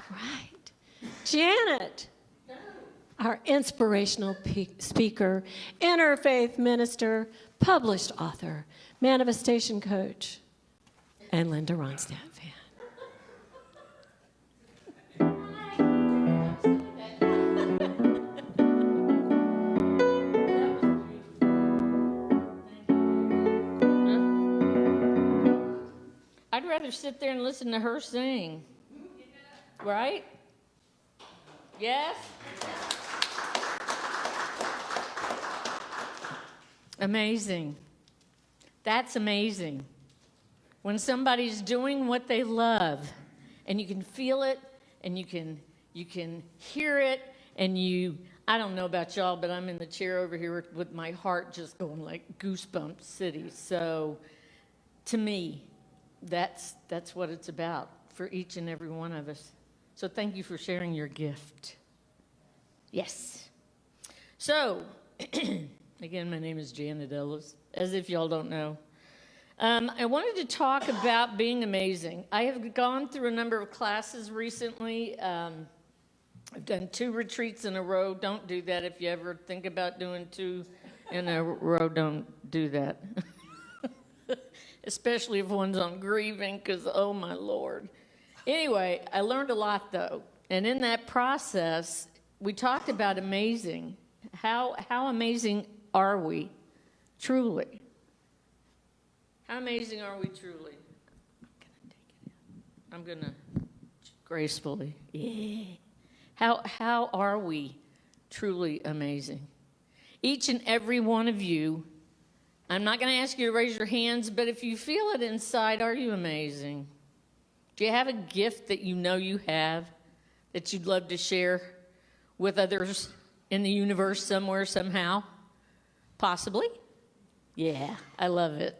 right. Janet, our inspirational speaker, interfaith minister, published author, manifestation coach, and Linda Ronstadt fan. I'd rather sit there and listen to her sing. Right? Yes? Amazing. That's amazing. When somebody's doing what they love, and you can feel it, and you can hear it, and I don't know about y'all, but I'm in the chair over here with my heart just going like goosebumps city. So to me, that's what it's about for each and every one of us. So thank you for sharing your gift. Yes. So, again, my name is Janet Ellis, as if y'all don't know. I wanted to talk about being amazing. I have gone through a number of classes recently. I've done 2 retreats in a row. Don't do that. If you ever think about doing 2 in a row, don't do that. Especially if one's on grieving, because, oh, my Lord. Anyway, I learned a lot, though. And in that process, we talked about amazing. How amazing are we, truly? How amazing are we truly? I'm going to gracefully. Yeah. How are we truly amazing? Each and every one of you, I'm not going to ask you to raise your hands, but if you feel it inside, are you amazing? Do you have a gift that you know you have that you'd love to share with others in the universe somewhere, somehow? Possibly? Yeah, I love it.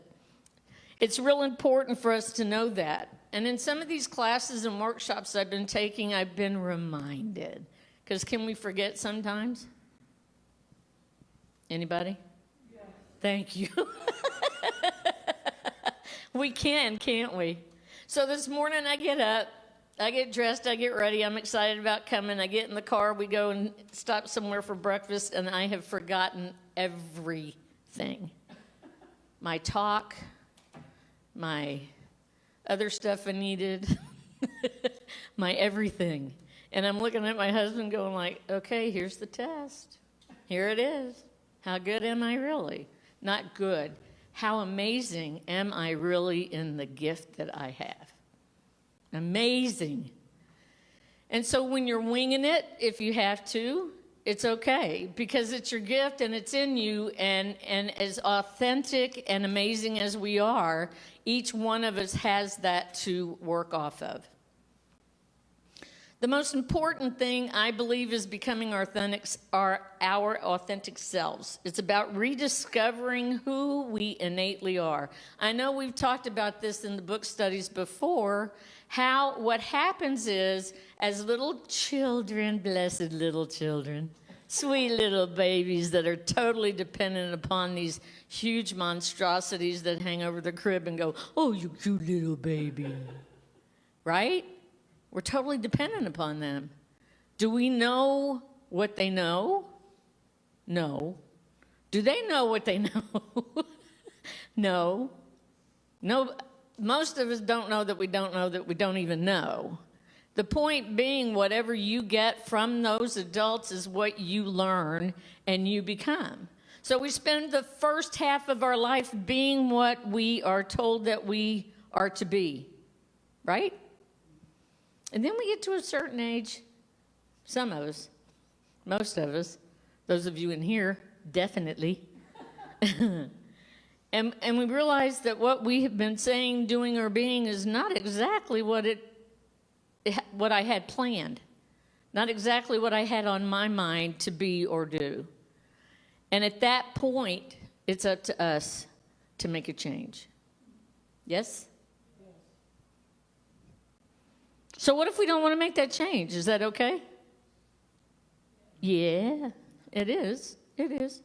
It's real important for us to know that. And in some of these classes and workshops I've been taking, I've been reminded. Because can we forget sometimes? Anybody? Yes. Thank you. We can, can't we? So this morning I get up, I get dressed, I get ready, I'm excited about coming, I get in the car, we go and stop somewhere for breakfast, and I have forgotten everything. My talk, my other stuff I needed, my everything. And I'm looking at my husband going like, okay, here's the test. Here it is. How good am I really? Not good. How amazing am I really in the gift that I have? Amazing. And so when you're winging it, if you have to, it's okay, because it's your gift and it's in you, and as authentic and amazing as we are, each one of us has that to work off of. The most important thing, I believe, is becoming our authentic selves. It's about rediscovering who we innately are. I know we've talked about this in the book studies before, how what happens is, as little children, blessed little children, sweet little babies that are totally dependent upon these huge monstrosities that hang over the crib and go, oh, you cute little baby, right? We're totally dependent upon them. Do we know what they know? No. Do they know what they know? No. No. Most of us don't know that we don't even know. The point being, whatever you get from those adults is what you learn and you become. So we spend the first half of our life being what we are told that we are to be, right? And then we get to a certain age, some of us, most of us, those of you in here, definitely. and we realize that what we have been saying, doing, or being is not exactly what I had planned, not exactly what I had on my mind to be or do. And at that point, it's up to us to make a change. Yes? So what if we don't want to make that change? Is that okay? Yeah, it is. It is.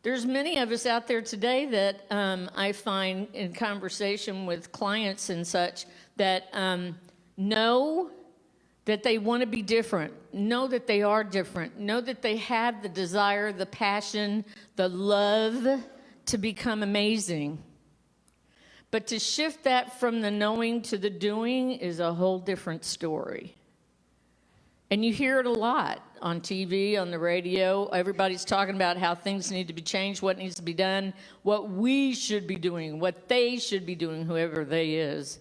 There's many of us out there today that I find in conversation with clients and such that know that they want to be different. Know that they are different. Know that they have the desire, the passion, the love to become amazing. But to shift that from the knowing to the doing is a whole different story. And you hear it a lot on TV, on the radio. Everybody's talking about how things need to be changed, what needs to be done, what we should be doing, what they should be doing, whoever they is.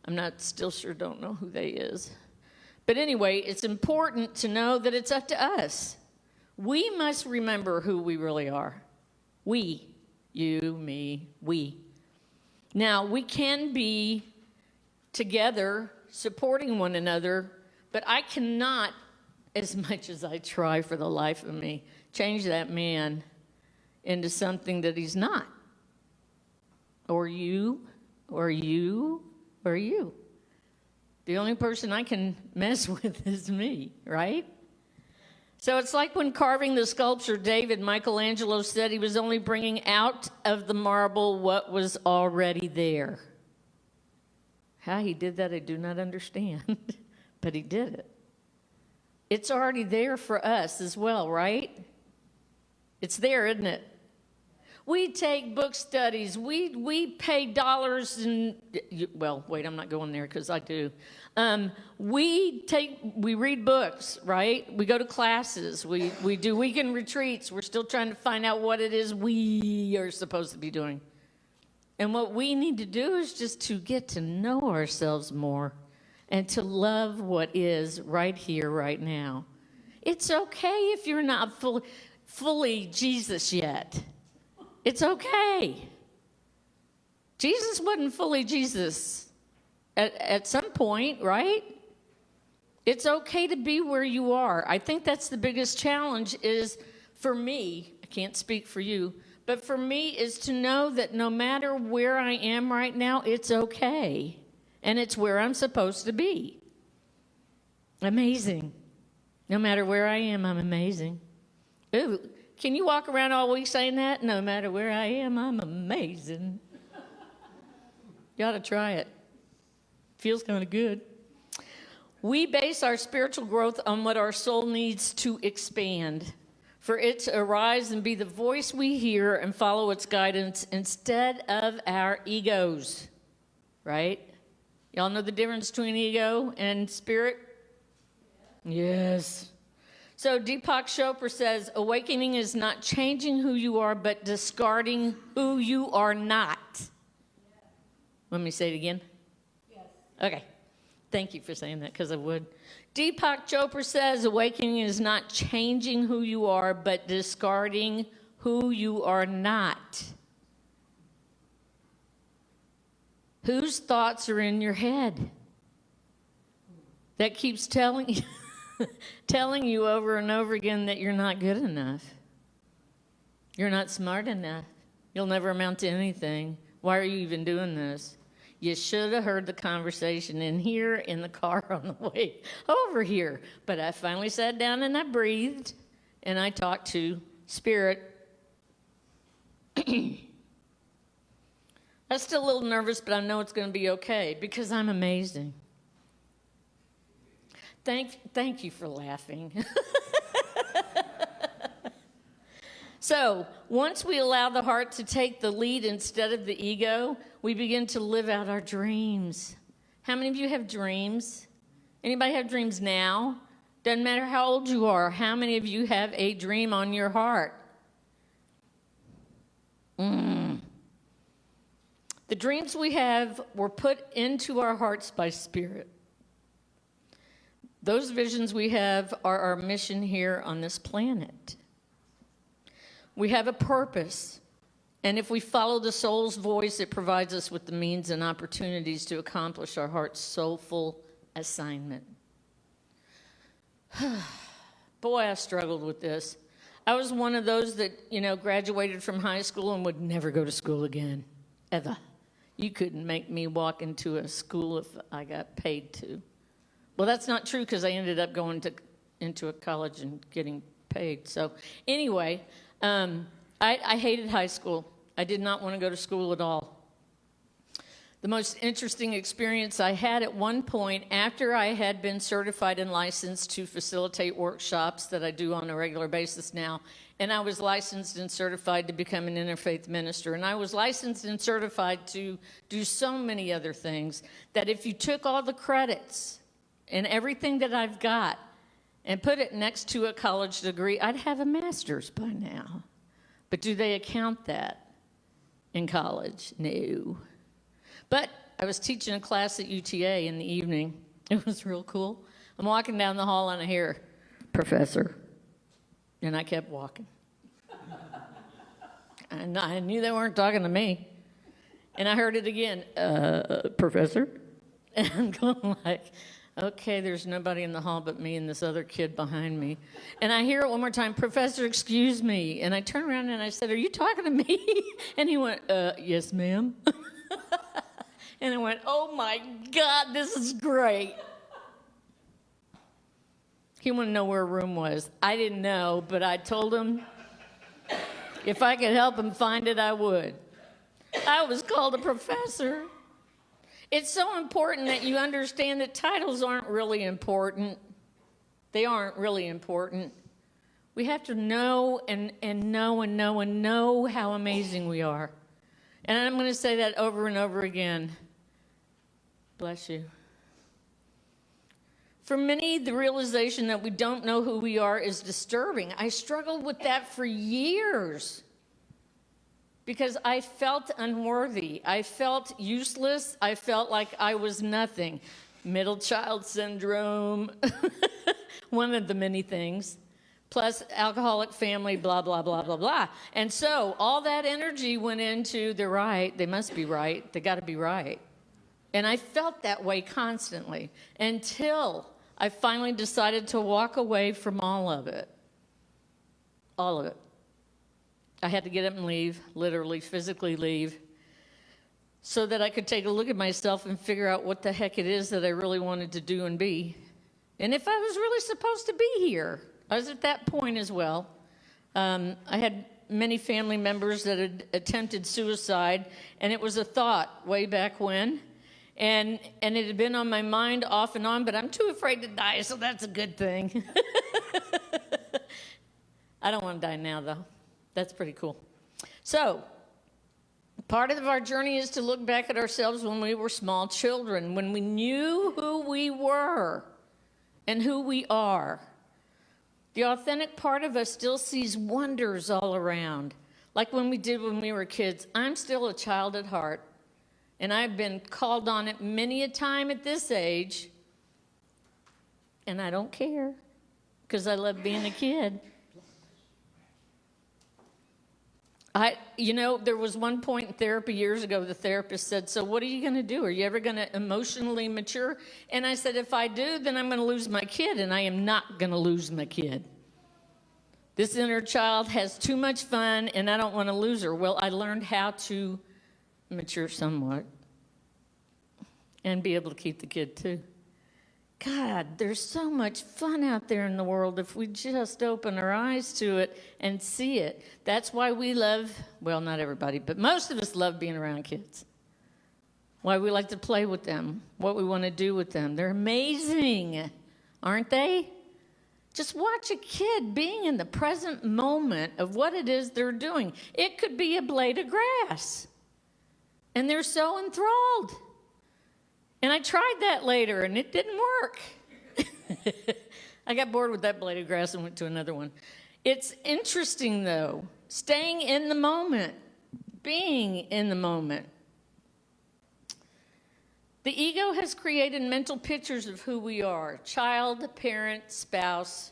I'm not still sure, don't know who they is. But anyway, it's important to know that it's up to us. We must remember who we really are. We, you, me, we. Now, we can be together supporting one another, but I cannot, as much as I try for the life of me, change that man into something that he's not. Or you, or you, or you. The only person I can mess with is me, right? So it's like when carving the sculpture, David, Michelangelo said he was only bringing out of the marble what was already there. How he did that, I do not understand, but he did it. It's already there for us as well, right? It's there, isn't it? We take book studies. We pay dollars and, well, wait, I'm not going there because I do. We read books, right? We go to classes. We do weekend retreats. We're still trying to find out what it is we are supposed to be doing. And what we need to do is just to get to know ourselves more and to love what is right here, right now. It's okay if you're not fully Jesus yet. It's okay. Jesus wasn't fully Jesus at some point, right? It's okay to be where you are. I think that's the biggest challenge is for me, I can't speak for you, but for me is to know that no matter where I am right now, it's okay. And it's where I'm supposed to be. Amazing. No matter where I am, I'm amazing. Ooh, can you walk around all week saying that? No matter where I am, I'm amazing. You ought to try it. Feels kind of good. We base our spiritual growth on what our soul needs to expand, for it to arise and be the voice we hear and follow its guidance instead of our egos, right? Y'all know the difference between ego and spirit? Yes. So Deepak Chopra says, awakening is not changing who you are, but discarding who you are not. Let me say it again. Yes. Okay. Thank you for saying that, because I would. Deepak Chopra says, awakening is not changing who you are, but discarding who you are not. Whose thoughts are in your head that keeps telling you over and over again that you're not good enough? You're not smart enough. You'll never amount to anything. Why are you even doing this? You should have heard the conversation in here in the car on the way over here. But I finally sat down and I breathed and I talked to Spirit. I'm still a little nervous, but I know it's going to be okay because I'm amazing. Thank you for laughing. So, once we allow the heart to take the lead instead of the ego, we begin to live out our dreams. How many of you have dreams? Anybody have dreams now? Doesn't matter how old you are. How many of you have a dream on your heart? The dreams we have were put into our hearts by Spirit. Those visions we have are our mission here on this planet. We have a purpose, and if we follow the soul's voice, it provides us with the means and opportunities to accomplish our heart's soulful assignment. Boy, I struggled with this. I was one of those that, graduated from high school and would never go to school again, ever. You couldn't make me walk into a school if I got paid to. Well, that's not true because I ended up going into a college and getting paid. So anyway, I hated high school. I did not want to go to school at all. The most interesting experience I had at one point after I had been certified and licensed to facilitate workshops that I do on a regular basis now, and I was licensed and certified to become an interfaith minister, and I was licensed and certified to do so many other things that if you took all the credits and everything that I've got and put it next to a college degree, I'd have a master's by now. But do they account that in college? No. But I was teaching a class at UTA in the evening. It was real cool. I'm walking down the hall and I hear, "Professor." And I kept walking. And I knew they weren't talking to me. And I heard it again, "Professor?" And I'm going like, okay, there's nobody in the hall but me and this other kid behind me. And I hear it one more time, "Professor, excuse me." And I turn around and I said, "Are you talking to me?" And he went, "Yes, ma'am." And I went, "Oh my God, this is great." He wanted to know where a room was. I didn't know, but I told him if I could help him find it, I would. I was called a professor. It's so important that you understand that titles aren't really important. They aren't really important. We have to know and know how amazing we are. And I'm going to say that over and over again. Bless you. For many, the realization that we don't know who we are is disturbing. I struggled with that for years because I felt unworthy. I felt useless. I felt like I was nothing. Middle child syndrome, one of the many things, plus alcoholic family, blah, blah, blah, blah, blah. And so all that energy went into, they're right, they must be right, they got to be right. And I felt that way constantly until I finally decided to walk away from all of it. All of it. I had to get up and leave, literally, physically leave, so that I could take a look at myself and figure out what the heck it is that I really wanted to do and be. And if I was really supposed to be here. I was at that point as well. I had many family members that had attempted suicide, and it was a thought way back when. And it had been on my mind off and on, but I'm too afraid to die, so that's a good thing. I don't want to die now, though. That's pretty cool. So, part of our journey is to look back at ourselves when we were small children, when we knew who we were and who we are. The authentic part of us still sees wonders all around, like when we did when we were kids. I'm still a child at heart. And I've been called on it many a time at this age, and I don't care because I love being a kid. There was one point in therapy years ago, the therapist said, "So what are you going to do? Are you ever going to emotionally mature?" And I said, "If I do, then I'm going to lose my kid, and I am not going to lose my kid. This inner child has too much fun, and I don't want to lose her." Well, I learned how to mature somewhat and be able to keep the kid too. God, there's so much fun out there in the world if we just open our eyes to it and see it. That's why we love, well, not everybody, but most of us love being around kids. Why we like to play with them, what we want to do with them. They're amazing, aren't they? Just watch a kid being in the present moment of what it is they're doing. It could be a blade of grass. And they're so enthralled. And I tried that later, and it didn't work. I got bored with that blade of grass and went to another one. It's interesting, though, staying in the moment, being in the moment. The ego has created mental pictures of who we are: child, parent, spouse,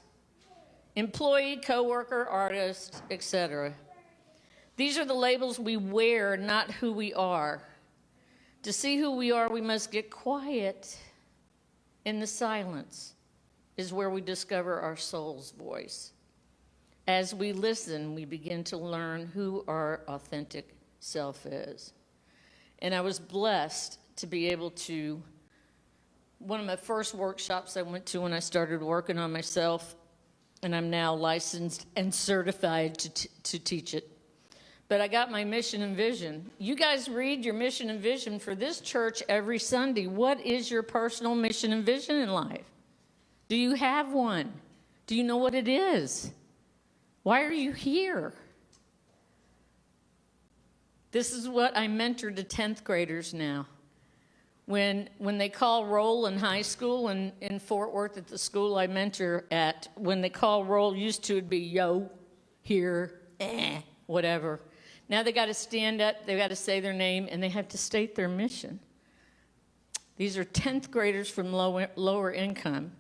employee, coworker, artist, etc. These are the labels we wear, not who we are. To see who we are, we must get quiet. In the silence is where we discover our soul's voice. As we listen, we begin to learn who our authentic self is. And I was blessed to be able to, one of my first workshops I went to when I started working on myself, and I'm now licensed and certified to teach it. but I got my mission and vision. You guys read your mission and vision for this church every Sunday. What is your personal mission and vision in life? Do you have one? Do you know what it is? Why are you here? This is what I mentor to 10th graders now. When they call roll in high school and in Fort Worth at the school I mentor at, when they call roll, used to it'd be yo, here, whatever. Now they got to stand up, they got to say their name, and they have to state their mission. These are 10th graders from lower income.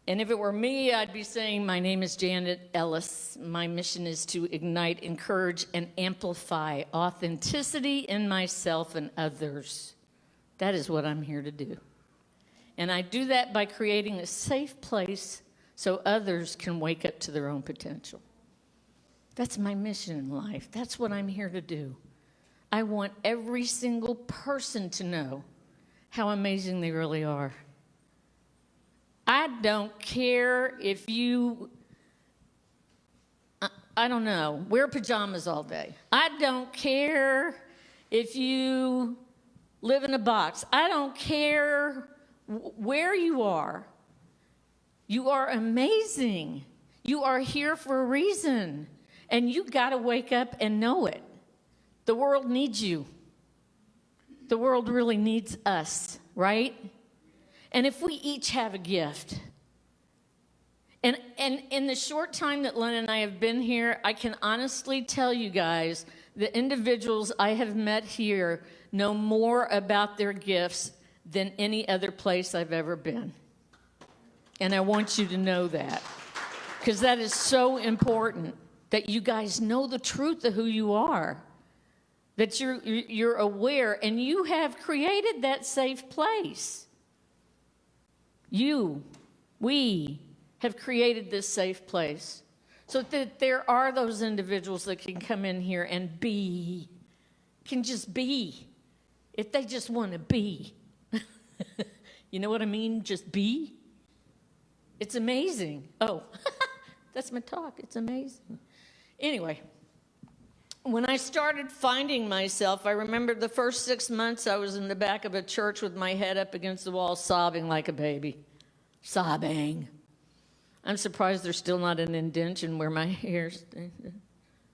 And if it were me, I'd be saying, my name is Janet Ellis. My mission is to ignite, encourage, and amplify authenticity in myself and others. That is what I'm here to do. And I do that by creating a safe place so others can wake up to their own potential. That's my mission in life. That's what I'm here to do. I want every single person to know how amazing they really are. I don't care if you, I don't know, wear pajamas all day. I don't care if you live in a box. I don't care where you are. You are amazing. You are here for a reason. And you got to wake up and know it. The world needs you. The world really needs us, right? And if we each have a gift, and in the short time that Len and I have been here, I can honestly tell you guys, the individuals I have met here know more about their gifts than any other place I've ever been. And I want you to know that, because that is so important, that you guys know the truth of who you are, that you're aware, and you have created that safe place. We have created this safe place so that there are those individuals that can come in here and can just be, if they just want to be. You know what I mean? Just be. It's amazing. Oh, that's my talk. It's amazing. Anyway, when I started finding myself, I remember the first 6 months I was in the back of a church with my head up against the wall, sobbing like a baby. Sobbing. I'm surprised there's still not an indentation where my hair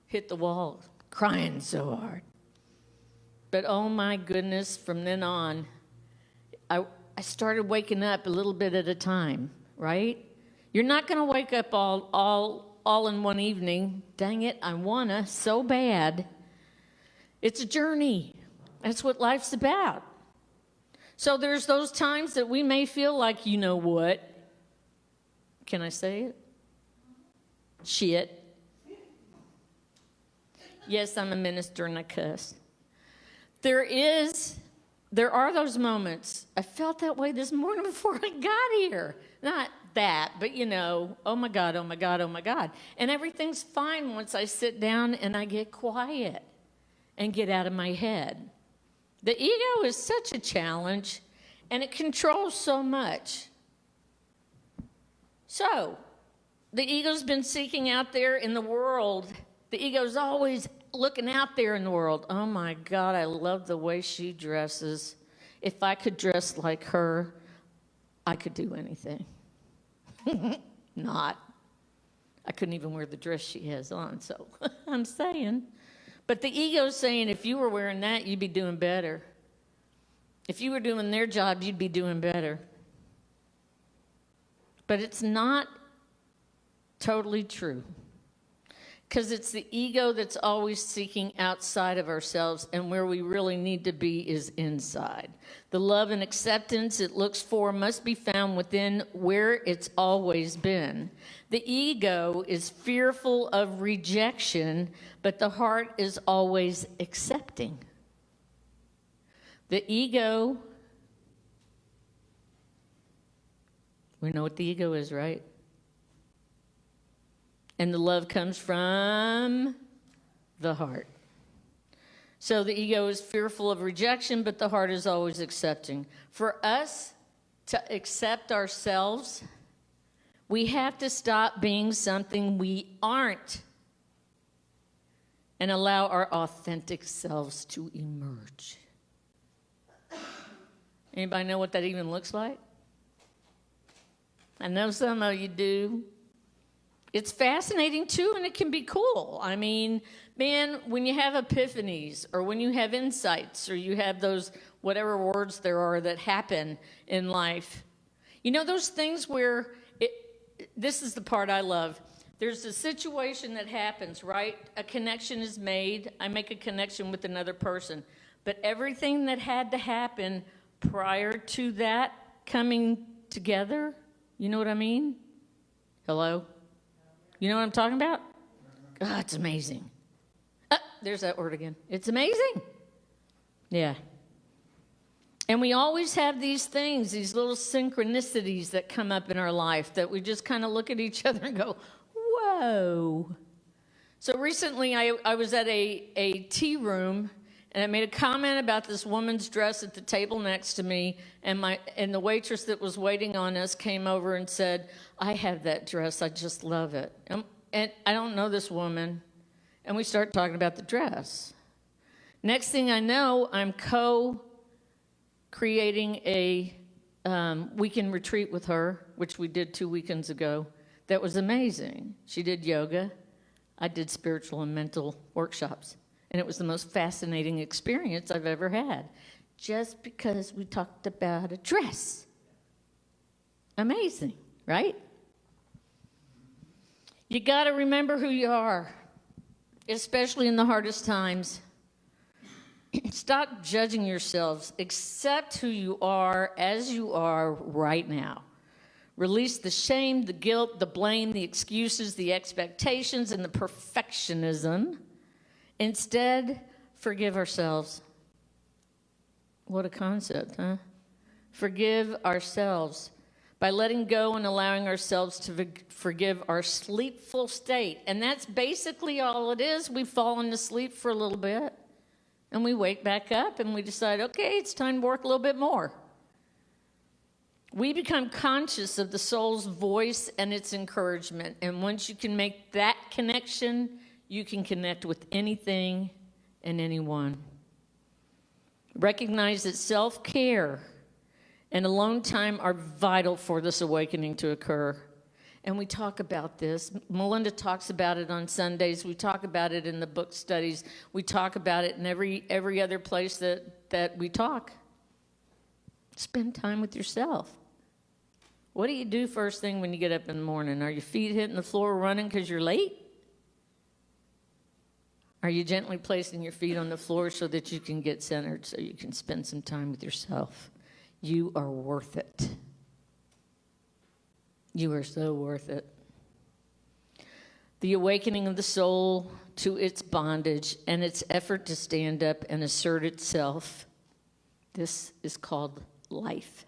hit the wall, crying so hard. But oh my goodness, from then on, I started waking up a little bit at a time, right? You're not going to wake up all in one evening. Dang it, I wanna so bad. It's a journey. That's what life's about. So there's those times that we may feel like, you know what? Can I say it? Shit. Yes, I'm a minister and I cuss. There are those moments. I felt that way this morning before I got here. Not that, but you know, oh my God, oh my God, oh my God. And everything's fine once I sit down and I get quiet and get out of my head. The ego is such a challenge and it controls so much. So, the ego's been seeking out there in the world. The ego's always looking out there in the world. Oh my God, I love the way she dresses. If I could dress like her, I could do anything. Not. I couldn't even wear the dress she has on, so I'm saying. But the ego's saying if you were wearing that, you'd be doing better. If you were doing their job, you'd be doing better. But it's not totally true. Because it's the ego that's always seeking outside of ourselves, and where we really need to be is inside. The love and acceptance it looks for must be found within, where it's always been. The ego is fearful of rejection, but the heart is always accepting. The ego, we know what the ego is, right? And the love comes from the heart. So the ego is fearful of rejection, but the heart is always accepting. For us to accept ourselves, we have to stop being something we aren't. and allow our authentic selves to emerge. Anybody know what that even looks like? I know some of you do. It's fascinating too, and it can be cool. I mean, man, when you have epiphanies or when you have insights or you have those whatever words there are that happen in life, you know those things where this is the part I love. There's a situation that happens, right? A connection is made. I make a connection with another person. But everything that had to happen prior to that coming together, you know what I mean? Hello? You know what I'm talking about? God, it's amazing. There's that word again. It's amazing. Yeah. And we always have these things, these little synchronicities that come up in our life that we just kind of look at each other and go, whoa. So recently I was at a tea room, and I made a comment about this woman's dress at the table next to me, and the waitress that was waiting on us came over and said, I have that dress, I just love it. And I don't know this woman, and we start talking about the dress. Next thing I know, I'm creating a weekend retreat with her, which we did 2 weekends ago. That was amazing. She did yoga. I did spiritual and mental workshops. And it was the most fascinating experience I've ever had. Just because we talked about a dress. Amazing, right? You got to remember who you are, especially in the hardest times. Stop judging yourselves. Accept who you are as you are right now. Release the shame, the guilt, the blame, the excuses, the expectations, and the perfectionism. Instead, forgive ourselves. What a concept, huh? Forgive ourselves by letting go and allowing ourselves to forgive our sleepful state. And that's basically all it is. We've fallen asleep for a little bit, and we wake back up, and we decide, okay, it's time to work a little bit more. We become conscious of the soul's voice and its encouragement. And once you can make that connection, you can connect with anything and anyone. Recognize that self-care and alone time are vital for this awakening to occur. And we talk about this. Melinda talks about it on Sundays. We talk about it in the book studies. We talk about it in every other place that we talk. Spend time with yourself. What do you do first thing when you get up in the morning? Are your feet hitting the floor running because you're late? Are you gently placing your feet on the floor so that you can get centered, so you can spend some time with yourself? You are worth it. You are so worth it. The awakening of the soul to its bondage and its effort to stand up and assert itself. This is called life.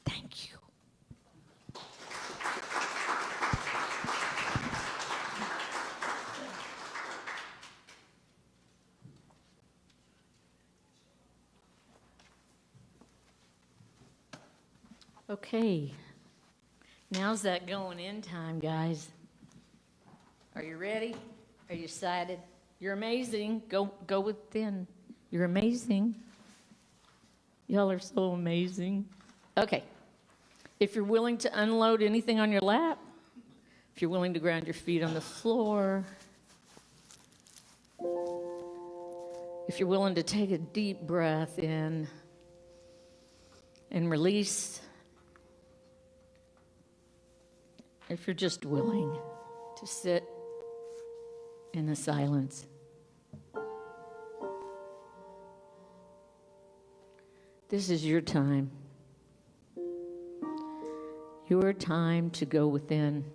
Thank you. Okay, now's that going in time, guys. Are you ready? Are you excited? You're amazing. Go within. You're amazing. Y'all are so amazing. Okay, if you're willing to unload anything on your lap, if you're willing to ground your feet on the floor, if you're willing to take a deep breath in and release, if you're just willing to sit in the silence. This is your time. Your time to go within.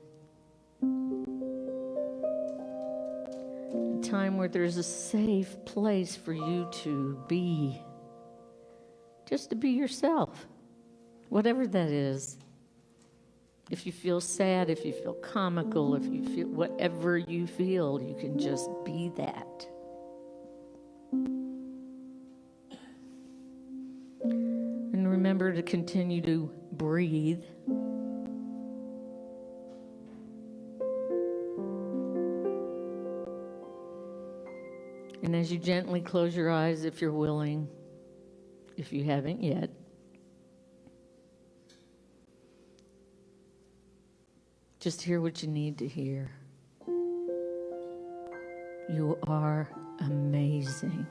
A time where there's a safe place for you to be. Just to be yourself. Whatever that is. If you feel sad, if you feel comical, if you feel whatever you feel, you can just be that. And remember to continue to breathe. And as you gently close your eyes, if you're willing, if you haven't yet, just hear what you need to hear. You are amazing.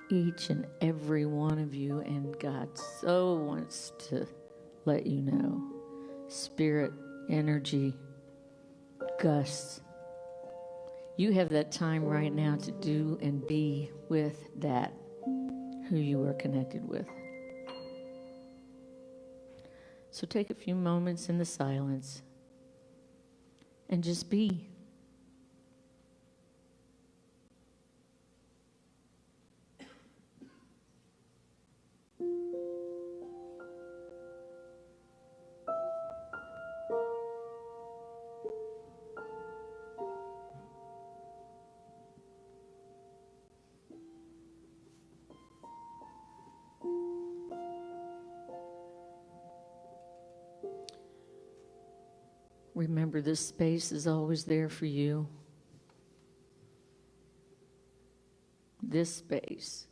Each and every one of you, and God so wants to let you know. Spirit, energy, gusts. You have that time right now to do and be with that who you are connected with. So take a few moments in the silence and just be. Remember, this space is always there for you. This space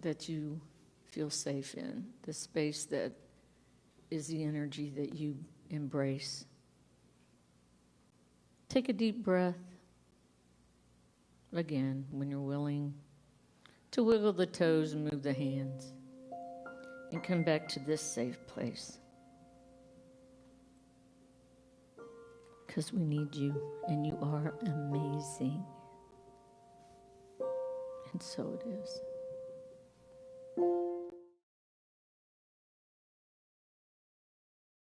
that you feel safe in, this space that is the energy that you embrace. Take a deep breath. Again, when you're willing to wiggle the toes and move the hands, and come back to this safe place. Because we need you, and you are amazing. And so it is.